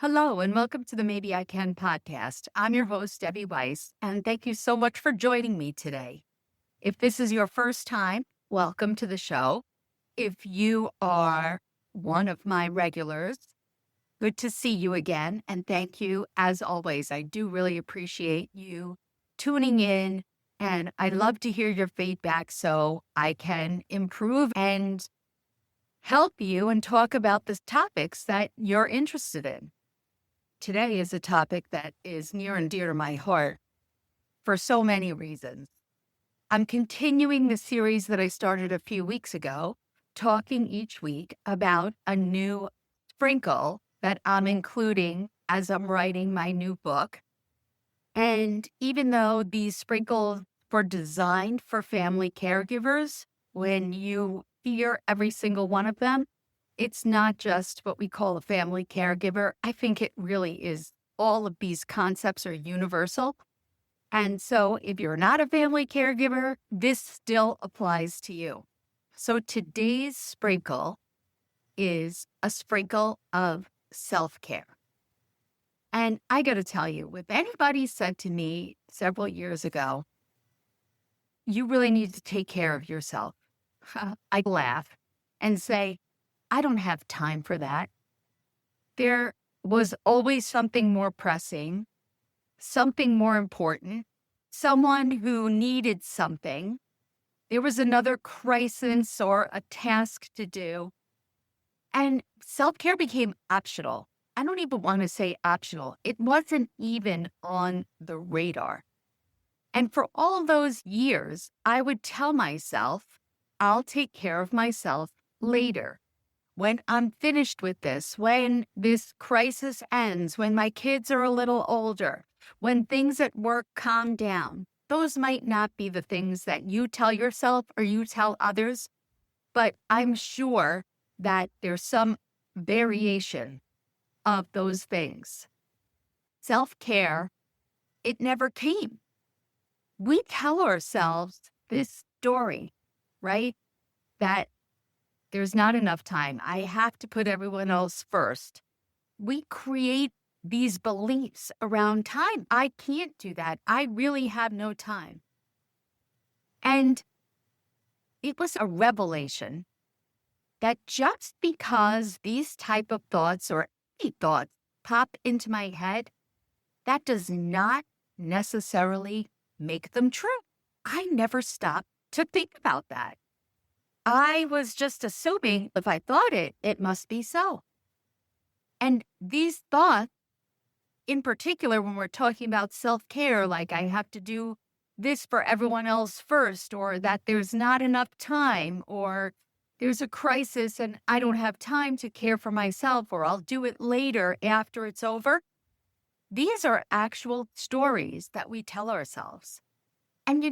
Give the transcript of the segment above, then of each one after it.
Hello, and welcome to the Maybe I Can podcast. I'm your host, Debbie Weiss, and thank you so much for joining me today. If this is your first time, welcome to the show. If you are one of my regulars, good to see you again, and thank you as always. I do really appreciate you tuning in, and I love to hear your feedback so I can improve and help you and talk about the topics that you're interested in. Today is a topic that is near and dear to my heart for so many reasons. I'm continuing the series that I started a few weeks ago, talking each week about a new sprinkle that I'm including as I'm writing my new book. And even though these sprinkles were designed for family caregivers, when you hear every single one of them, it's not just what we call a family caregiver. I think it really is. All of these concepts are universal. And so if you're not a family caregiver, this still applies to you. So today's sprinkle is a sprinkle of self-care. And I got to tell you, if anybody said to me several years ago, you really need to take care of yourself, I laugh and say, I don't have time for that. There was always something more pressing, something more important, someone who needed something. There was another crisis or a task to do. And self-care became optional. I don't even want to say optional. It wasn't even on the radar. And for all those years, I would tell myself, I'll take care of myself later. When I'm finished with this, when this crisis ends, when my kids are a little older, when things at work calm down, those might not be the things that you tell yourself or you tell others, but I'm sure that there's some variation of those things. Self-care, it never came. We tell ourselves this story, right? That there's not enough time. I have to put everyone else first. We create these beliefs around time. I can't do that. I really have no time. And it was a revelation that just because these type of thoughts or any thoughts pop into my head, that does not necessarily make them true. I never stopped to think about that. I was just assuming if I thought it, it must be so. And these thoughts, in particular, when we're talking about self-care, like I have to do this for everyone else first, or that there's not enough time, or there's a crisis and I don't have time to care for myself, or I'll do it later after it's over. These are actual stories that we tell ourselves. And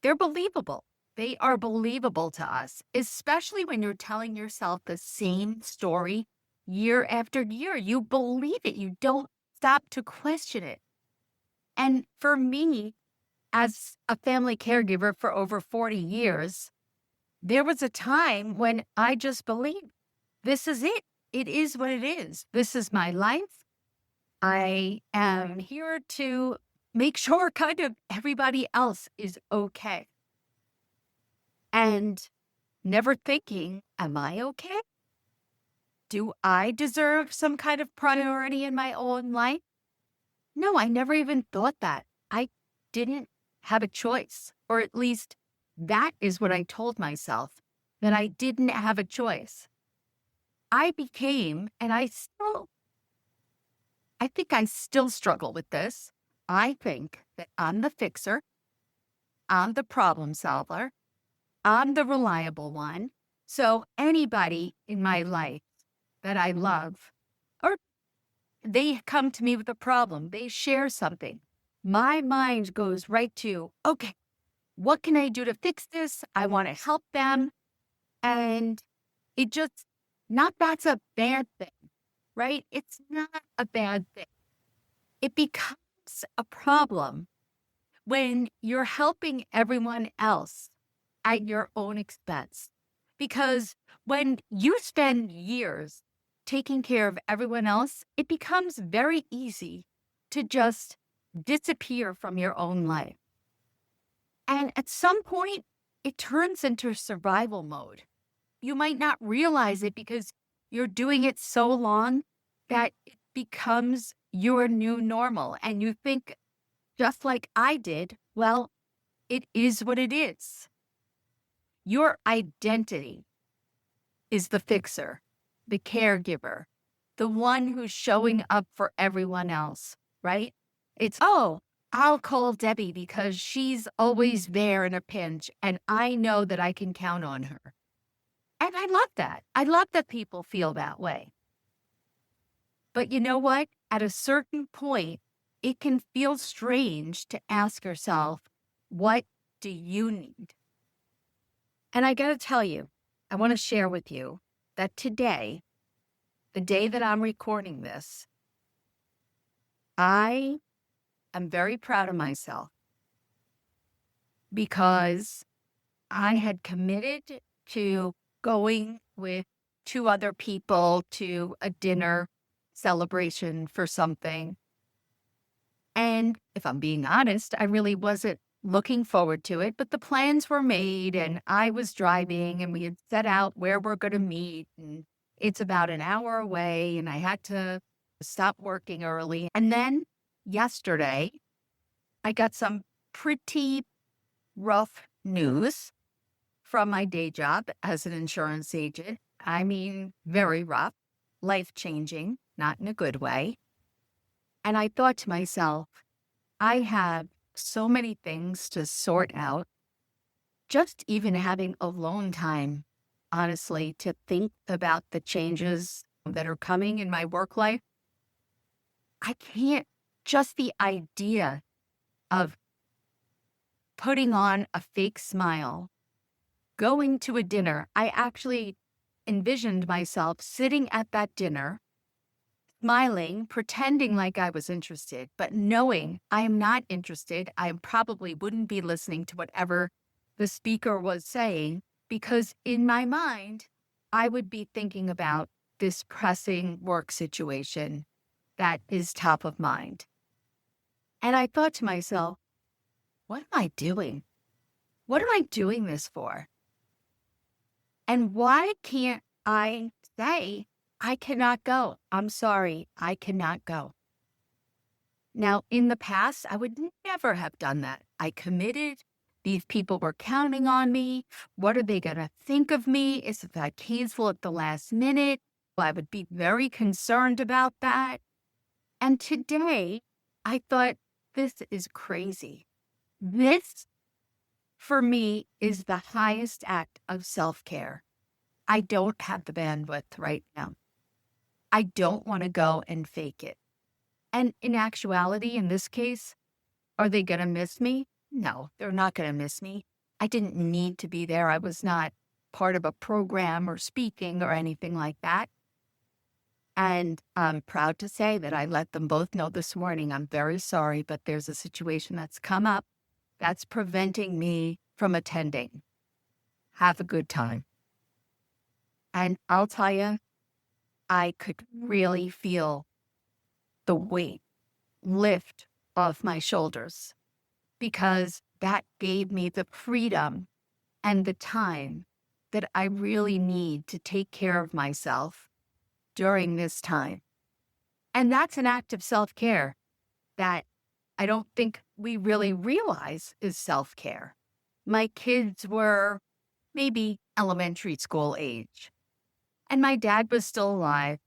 they're believable. They are believable to us, especially when you're telling yourself the same story year after year. You believe it. You don't stop to question it. And for me, as a family caregiver for over 40 years, there was a time when I just believed this is it. It is what it is. This is my life. I am here to make sure kind of everybody else is okay. And never thinking, am I okay? Do I deserve some kind of priority in my own life? No, I never even thought that. I didn't have a choice, or at least that is what I told myself, that I didn't have a choice. I became, and I think I still struggle with this. I think that I'm the fixer, I'm the problem solver, I'm the reliable one. So anybody in my life that I love, or they come to me with a problem, they share something, my mind goes right to, okay, what can I do to fix this? I want to help them. And it just, not that's a bad thing, right? It's not a bad thing. It becomes a problem when you're helping everyone else at your own expense. Because when you spend years taking care of everyone else, it becomes very easy to just disappear from your own life. And at some point, it turns into survival mode. You might not realize it because you're doing it so long that it becomes your new normal. And you think, just like I did, well, it is what it is. Your identity is the fixer, the caregiver, the one who's showing up for everyone else, right? It's, oh, I'll call Debbie because she's always there in a pinch and I know that I can count on her. And I love that. I love that people feel that way. But you know what? At a certain point, it can feel strange to ask yourself, what do you need? And I got to tell you, I want to share with you that today, the day that I'm recording this, I am very proud of myself because I had committed to going with two other people to a dinner celebration for something. And if I'm being honest, I really wasn't looking forward to it, but the plans were made and I was driving and we had set out where we're going to meet. And it's about an hour away and I had to stop working early. And then yesterday, I got some pretty rough news from my day job as an insurance agent. I mean, very rough, life-changing, not in a good way. And I thought to myself, I have so many things to sort out. Just even having alone time, honestly, to think about the changes that are coming in my work life. I can't, just the idea of putting on a fake smile, going to a dinner. I actually envisioned myself sitting at that dinner, smiling, pretending like I was interested, but knowing I am not interested. I probably wouldn't be listening to whatever the speaker was saying because in my mind, I would be thinking about this pressing work situation that is top of mind. And I thought to myself, what am I doing? What am I doing this for? And why can't I say, I cannot go? I'm sorry, I cannot go. Now, in the past, I would never have done that. I committed. These people were counting on me. What are they going to think of me? Is if I cancel at the last minute? Well, I would be very concerned about that. And today, I thought, this is crazy. This, for me, is the highest act of self-care. I don't have the bandwidth right now. I don't want to go and fake it. And in actuality, in this case, are they going to miss me? No, they're not going to miss me. I didn't need to be there. I was not part of a program or speaking or anything like that. And I'm proud to say that I let them both know this morning, I'm very sorry, but there's a situation that's come up that's preventing me from attending. Have a good time. And I'll tell you, I could really feel the weight lift off my shoulders because that gave me the freedom and the time that I really need to take care of myself during this time. And that's an act of self-care that I don't think we really realize is self-care. My kids were maybe elementary school age, and my dad was still alive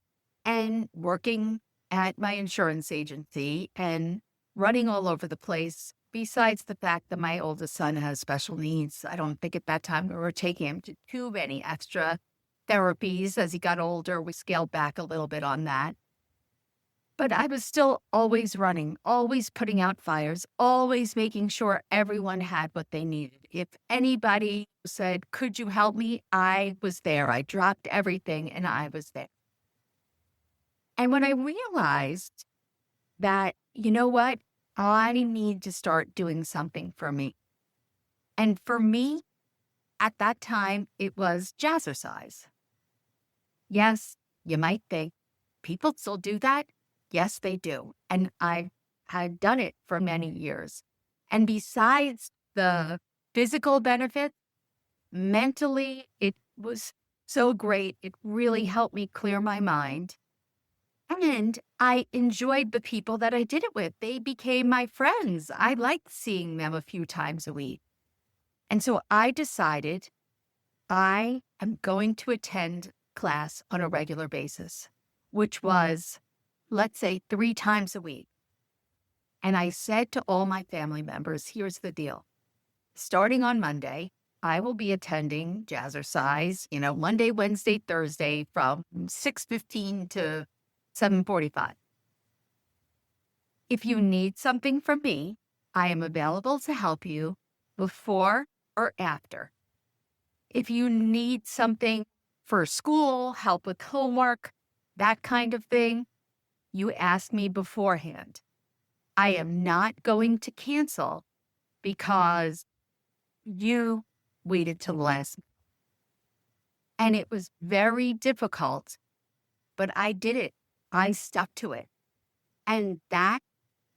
and working at my insurance agency and running all over the place. Besides the fact that my oldest son has special needs, I don't think at that time we were taking him to too many extra therapies. As he got older, we scaled back a little bit on that. But I was still always running, always putting out fires, always making sure everyone had what they needed. If anybody said, could you help me? I was there. I dropped everything and I was there. And when I realized that, you know what? I need to start doing something for me. And for me, at that time, it was jazzercise. Yes, You might think, people still do that? Yes, they do. And I had done it for many years. And besides the physical benefit, mentally, it was so great. It really helped me clear my mind. And I enjoyed the people that I did it with. They became my friends. I liked seeing them a few times a week. And so I decided I am going to attend class on a regular basis, which was, let's say, 3 times a week. And I said to all my family members, here's the deal. Starting on Monday, I will be attending Jazzercise, Monday, Wednesday, Thursday from 6:15 to 7:45. If you need something from me, I am available to help you before or after. If you need something for school, help with homework, that kind of thing, you ask me beforehand. I am not going to cancel because you waited till the last. And it was very difficult, but I did it. I stuck to it. And that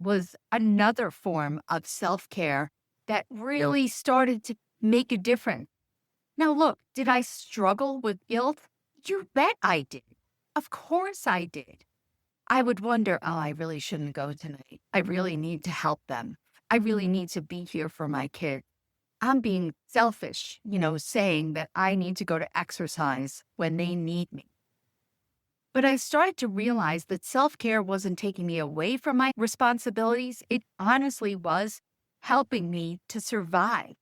was another form of self-care that really started to make a difference. Now, look, did I struggle with guilt? You bet I did. Of course I did. I would wonder, oh, I really shouldn't go tonight. I really need to help them. I really need to be here for my kid. I'm being selfish, saying that I need to go to exercise when they need me. But I started to realize that self-care wasn't taking me away from my responsibilities. It honestly was helping me to survive.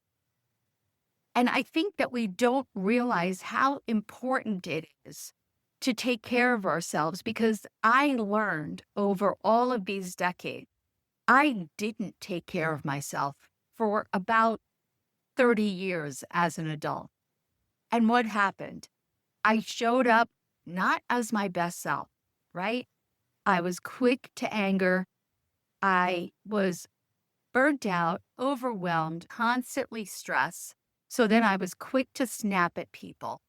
And I think that we don't realize how important it is to take care of ourselves, because I learned over all of these decades, I didn't take care of myself for about 30 years as an adult. And what happened? I showed up not as my best self, right? I was quick to anger. I was burnt out, overwhelmed, constantly stressed. So then I was quick to snap at people.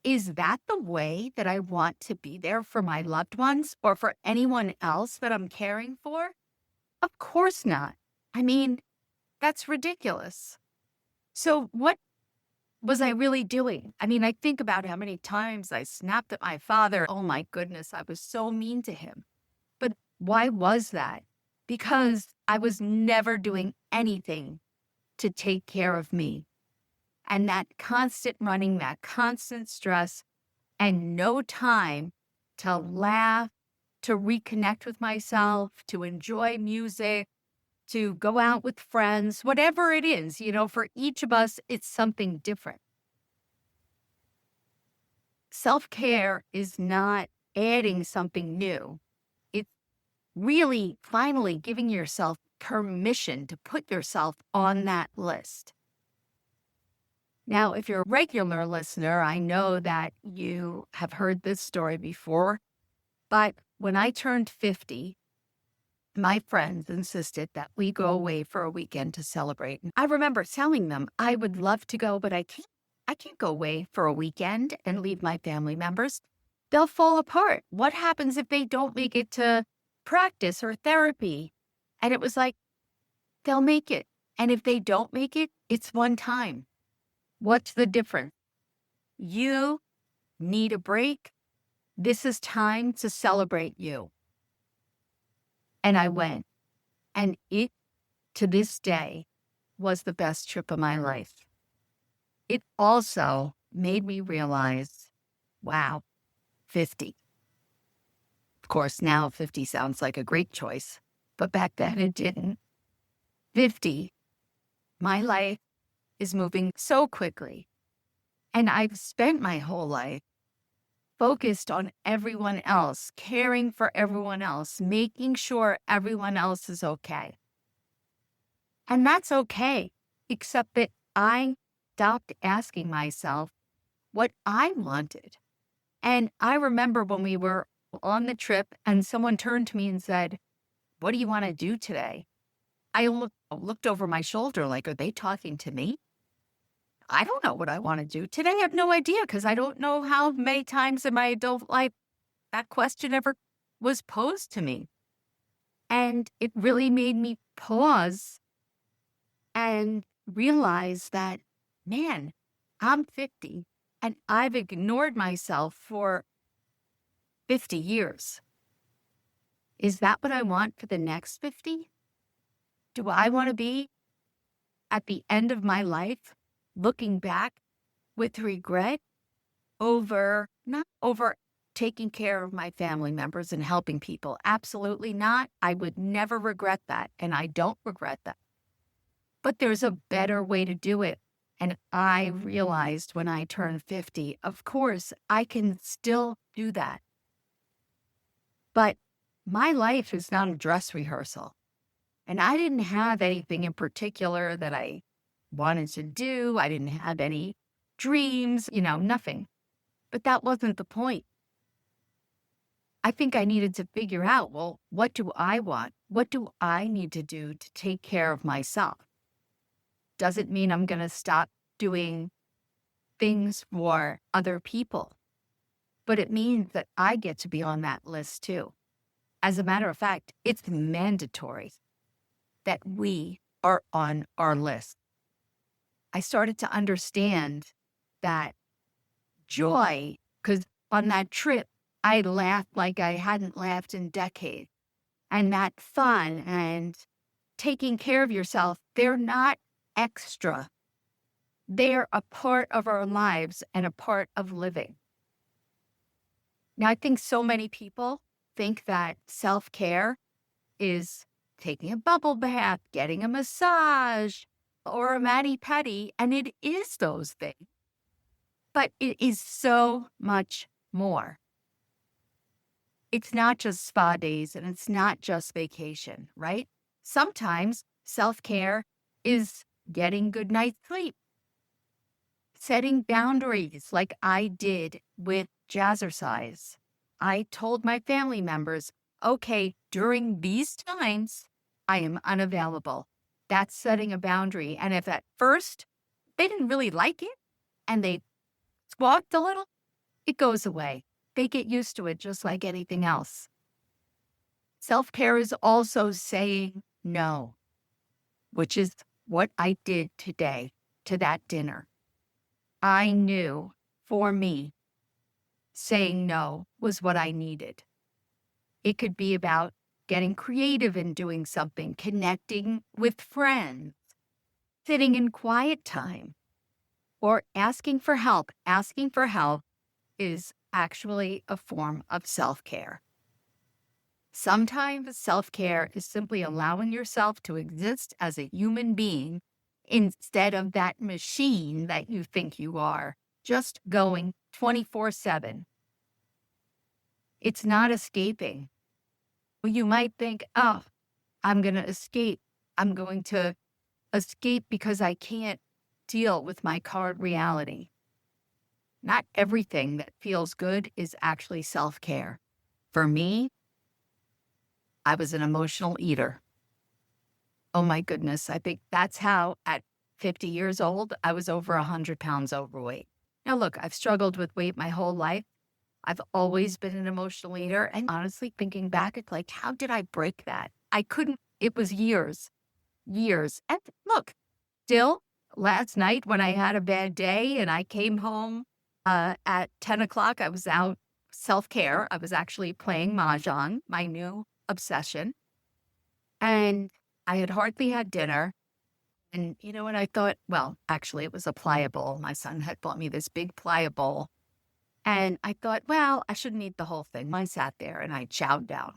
Is that the way that I want to be there for my loved ones or for anyone else that I'm caring for? Of course not. I mean, that's ridiculous. So what was I really doing? I mean, I think about how many times I snapped at my father. Oh my goodness, I was so mean to him. But why was that? Because I was never doing anything to take care of me. And that constant running, that constant stress, and no time to laugh, to reconnect with myself, to enjoy music, to go out with friends, whatever it is, for each of us, it's something different. Self-care is not adding something new. It's really finally giving yourself permission to put yourself on that list. Now, if you're a regular listener, I know that you have heard this story before, but when I turned 50, my friends insisted that we go away for a weekend to celebrate. And I remember telling them I would love to go, but I can't go away for a weekend and leave my family members. They'll fall apart. What happens if they don't make it to practice or therapy? And it was like, they'll make it. And if they don't make it, it's one time. What's the difference? You need a break. This is time to celebrate you. And I went. And it, to this day, was the best trip of my life. It also made me realize, wow, 50. Of course, now 50 sounds like a great choice, but back then it didn't. 50, my life is moving so quickly. And I've spent my whole life focused on everyone else, caring for everyone else, making sure everyone else is okay. And that's okay, except that I stopped asking myself what I wanted. And I remember when we were on the trip and someone turned to me and said, "What do you want to do today?" I looked over my shoulder like, are they talking to me? I don't know what I want to do today. I have no idea because I don't know how many times in my adult life that question ever was posed to me. And it really made me pause and realize that, man, I'm 50 and I've ignored myself for 50 years. Is that what I want for the next 50? Do I want to be at the end of my life looking back with regret not over taking care of my family members and helping people? Absolutely not. I would never regret that. And I don't regret that. But there's a better way to do it. And I realized when I turned 50, of course, I can still do that. But my life is not a dress rehearsal. And I didn't have anything in particular that I wanted to do. I didn't have any dreams, nothing. But that wasn't the point. I think I needed to figure out, well, what do I want? What do I need to do to take care of myself? Doesn't mean I'm going to stop doing things for other people, but it means that I get to be on that list too. As a matter of fact, it's mandatory that we are on our list. I started to understand that joy, because on that trip, I laughed like I hadn't laughed in decades. And that fun and taking care of yourself, they're not extra. They're a part of our lives and a part of living. Now, I think so many people think that self-care is taking a bubble bath, getting a massage, or a mani-pedi, and it is those things. But it is so much more. It's not just spa days and it's not just vacation, right? Sometimes self-care is getting good night's sleep, setting boundaries like I did with jazzercise. I told my family members, okay, during these times, I am unavailable. That's setting a boundary. And if at first they didn't really like it and they squawked a little, it goes away. They get used to it just like anything else. Self-care is also saying no, which is what I did today to that dinner. I knew for me, saying no was what I needed. It could be about getting creative in doing something, connecting with friends, sitting in quiet time, or asking for help. Asking for help is actually a form of self-care. Sometimes self-care is simply allowing yourself to exist as a human being instead of that machine that you think you are, just going 24/7. It's not escaping. You might think, oh, I'm going to escape. I'm going to escape because I can't deal with my current reality. Not everything that feels good is actually self-care. For me, I was an emotional eater. Oh my goodness, I think that's how at 50 years old, I was over 100 pounds overweight. Now look, I've struggled with weight my whole life. I've always been an emotional eater. And honestly, thinking back, it's like, how did I break that? I couldn't, it was years. And look, still last night when I had a bad day and I came home at 10 o'clock, I was out self-care. I was actually playing Mahjong, my new obsession. And I had hardly had dinner. And what I thought? Well, actually, it was a pliable. My son had bought me this big pliable. And I thought, well, I shouldn't eat the whole thing. I sat there and I chowed down.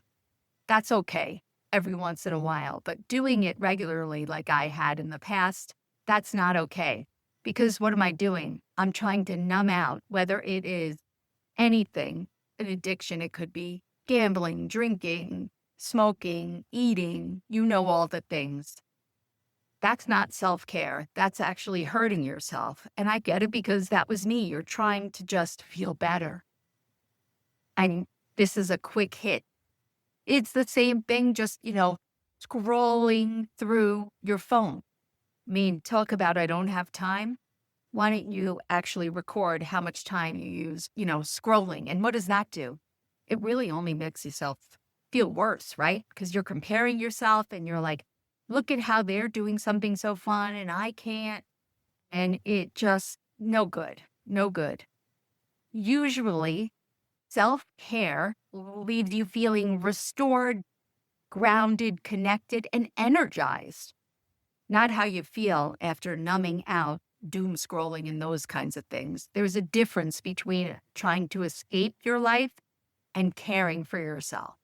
That's okay every once in a while. But doing it regularly like I had in the past, that's not okay. Because what am I doing? I'm trying to numb out, whether it is anything, an addiction. It could be gambling, drinking, smoking, eating, all the things. That's not self-care. That's actually hurting yourself. And I get it because that was me. You're trying to just feel better. And this is a quick hit. It's the same thing, just, scrolling through your phone. I mean, talk about I don't have time. Why don't you actually record how much time you use, scrolling? And what does that do? it really only makes yourself feel worse, right? Because you're comparing yourself and you're like, look at how they're doing something so fun and I can't. And it just, no good, no good. Usually, self care leaves you feeling restored, grounded, connected, and energized. Not how you feel after numbing out, doom scrolling, and those kinds of things. There's a difference between trying to escape your life and caring for yourself.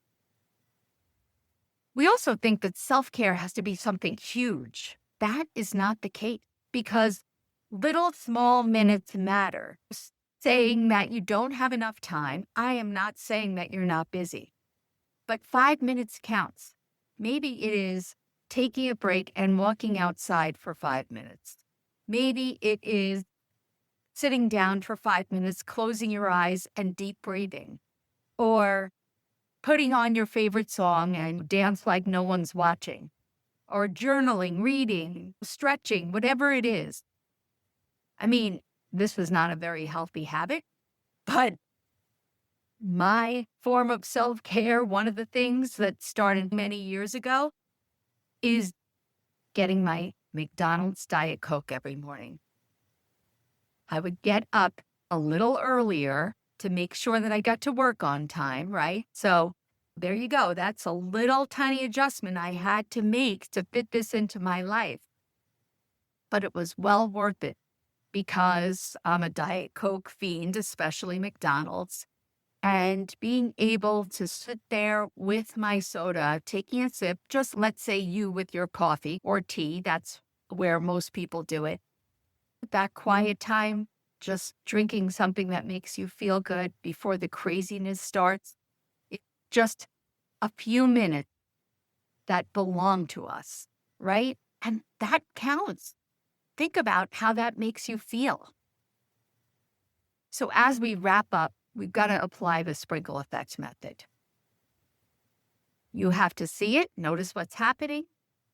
We also think that self care has to be something huge. That is not the case because little small minutes matter. Saying that you don't have enough time, I am not saying that you're not busy, but 5 minutes counts. Maybe it is taking a break and walking outside for 5 minutes. Maybe it is sitting down for 5 minutes, closing your eyes and deep breathing, or putting on your favorite song and dance like no one's watching, or journaling, reading, stretching, whatever it is. I mean, this was not a very healthy habit, but my form of self-care, one of the things that started many years ago, is getting my McDonald's Diet Coke every morning. I would get up a little earlier to make sure that I got to work on time, right? So there you go. That's a little tiny adjustment I had to make to fit this into my life. But it was well worth it because I'm a Diet Coke fiend, especially McDonald's. And being able to sit there with my soda, taking a sip, just let's say you with your coffee or tea, that's where most people do it. That quiet time, just drinking something that makes you feel good before the craziness starts. It's just a few minutes that belong to us, right? And that counts. Think about how that makes you feel. So as we wrap up, we've got to apply the sprinkle effect method. You have to see it, notice what's happening,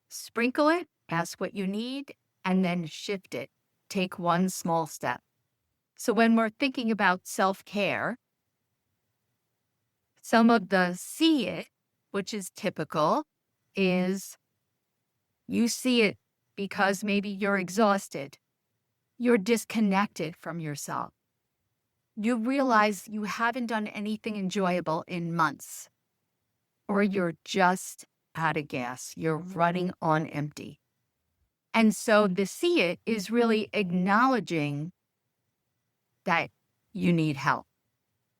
sprinkle it, ask what you need, and then shift it. Take one small step. So when we're thinking about self-care, some of the see it, which is typical, is you see it because maybe you're exhausted. You're disconnected from yourself. You realize you haven't done anything enjoyable in months, or you're just out of gas. You're running on empty. And so the see it is really acknowledging that you need help.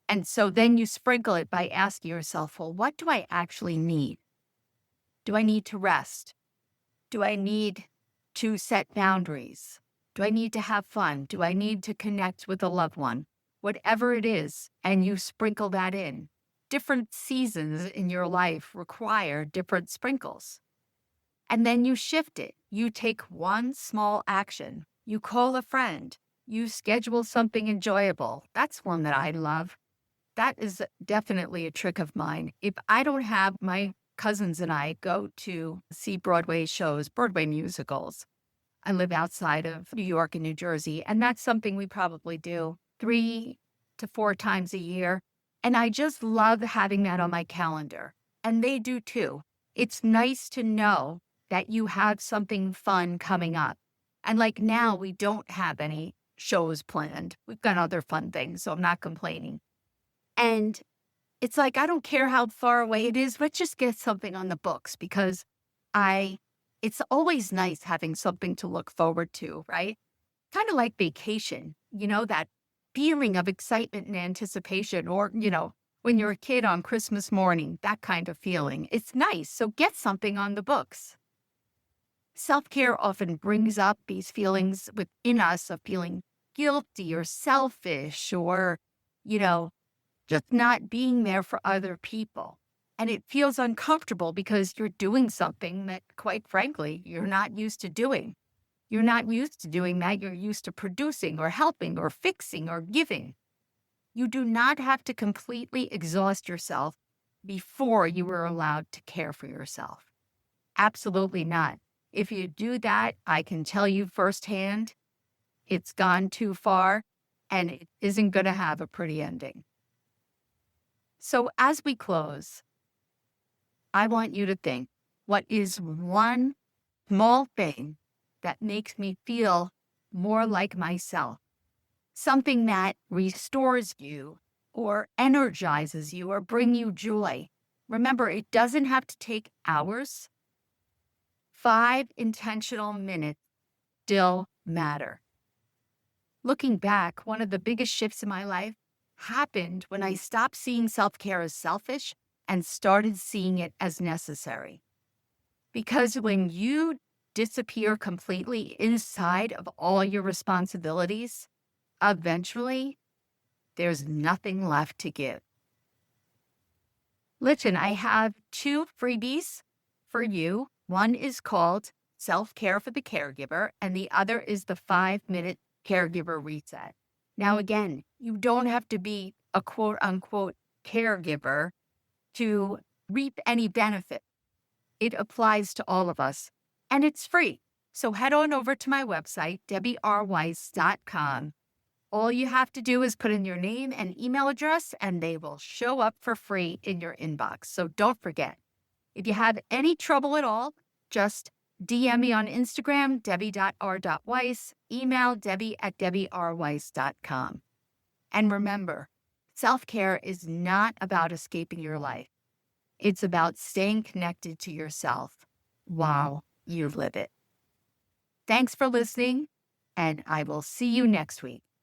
And so then you sprinkle it by asking yourself, well, what do I actually need? Do I need to rest? Do I need to set boundaries? Do I need to have fun? Do I need to connect with a loved one? Whatever it is, and you sprinkle that in. Different seasons in your life require different sprinkles. And then you shift it. You take one small action. You call a friend. You schedule something enjoyable. That's one that I love. That is definitely a trick of mine. If I don't have my cousins and I go to see Broadway shows, Broadway musicals. I live outside of New York and New Jersey, and that's something we probably do 3 to 4 times a year. And I just love having that on my calendar. And they do too. It's nice to know that you have something fun coming up. And like now, we don't have any shows planned. We've got other fun things, so I'm not complaining. And it's like, I don't care how far away it is, let's just get something on the books because it's always nice having something to look forward to, right? Kind of like vacation, that feeling of excitement and anticipation, or, when you're a kid on Christmas morning, that kind of feeling. It's nice. So get something on the books. Self-care often brings up these feelings within us of feeling guilty or selfish or, just not being there for other people. And it feels uncomfortable because you're doing something that, quite frankly, you're not used to doing. You're not used to doing that. You're used to producing or helping or fixing or giving. You do not have to completely exhaust yourself before you are allowed to care for yourself. Absolutely not. If you do that, I can tell you firsthand, it's gone too far and it isn't going to have a pretty ending. So as we close, I want you to think, what is one small thing that makes me feel more like myself? Something that restores you or energizes you or bring you joy. Remember, it doesn't have to take hours. 5 intentional minutes still matter. Looking back, one of the biggest shifts in my life happened when I stopped seeing self-care as selfish and started seeing it as necessary. Because when you disappear completely inside of all your responsibilities, eventually there's nothing left to give. Listen, I have 2 freebies for you. One is called Self-Care for the Caregiver, and the other is the 5-minute caregiver reset. Now, again, you don't have to be a quote unquote caregiver to reap any benefit. It applies to all of us, and it's free. So head on over to my website, DebbieRWeiss.com. All you have to do is put in your name and email address, and they will show up for free in your inbox. So don't forget. If you have any trouble at all, just DM me on Instagram, debbie.r.weiss, email debbie@debbierweiss.com. And remember, self-care is not about escaping your life. It's about staying connected to yourself while you live it. Thanks for listening, and I will see you next week.